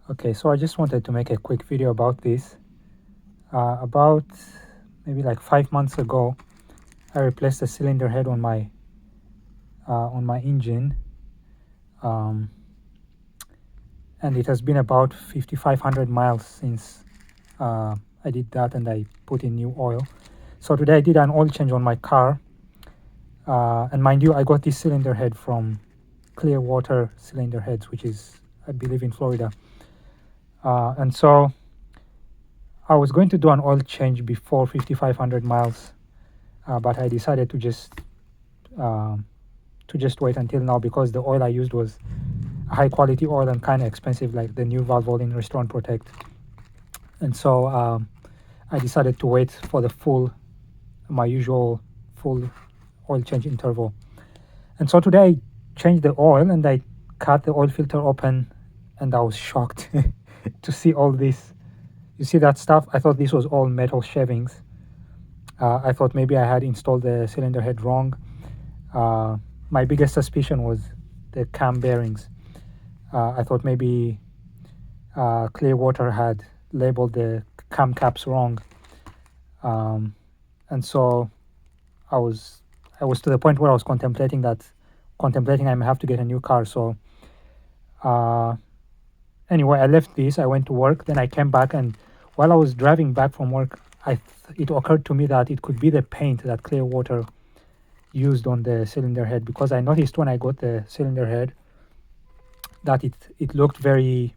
Okay, so I just wanted to make a quick video about this. About maybe like 5 months ago, I replaced the cylinder head on my engine, um, and it has been about 5,500 miles since I did that, and I put in new oil. So today I did an oil change on my car, and mind you, I got this cylinder head from Clearwater Cylinder Heads, which is, I believe, in Florida. And so I was going to do an oil change before 5,500 miles, but I decided um, to just wait until now because the oil I used was a high quality oil and kind of expensive, like the new Valvoline Restore and Protect. And so I decided to wait for my usual full oil change interval. And so today I changed the oil and I cut the oil filter open, and I was shocked to see all this. You see that stuff? I thought this was all metal shavings. I thought maybe I had installed the cylinder head wrong. My biggest suspicion was the cam bearings. I thought maybe Clearwater had labeled the cam caps wrong, and so I was to the point where I was contemplating I may have to get a new car. So anyway, I left this. I went to work. Then I came back, and while I was driving back from work, it occurred to me that it could be the paint that Clearwater used on the cylinder head, because I noticed when I got the cylinder head that it looked very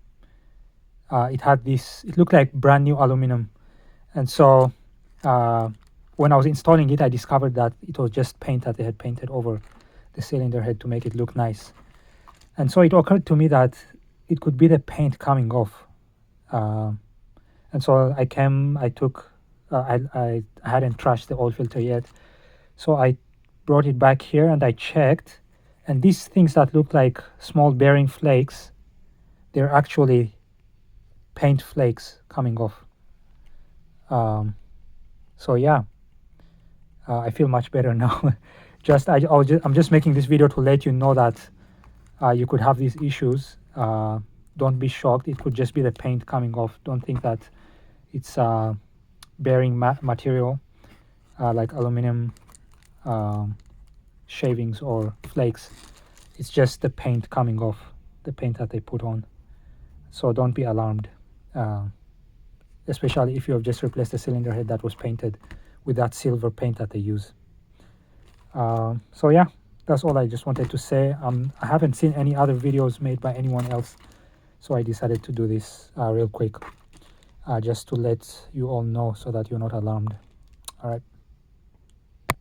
it looked like brand new aluminum. And so when I was installing it, I discovered that it was just paint that they had painted over the cylinder head to make it look nice. And so it occurred to me that it could be the paint coming off. And so I hadn't trashed the oil filter yet. So I brought it back here and I checked. And these things that look like small bearing flakes, they're actually paint flakes coming off. So yeah, I feel much better now. I'm just making this video to let you know that you could have these issues. Don't be shocked. It could just be the paint coming off. Don't think that it's bearing material like aluminum shavings or flakes. It's just the paint coming off, the paint that they put on. So don't be alarmed, especially if you have just replaced the cylinder head that was painted with that silver paint that they use. So yeah, that's all I just wanted to say. I haven't seen any other videos made by anyone else, so I decided to do this real quick, just to let you all know so that you're not alarmed. All right.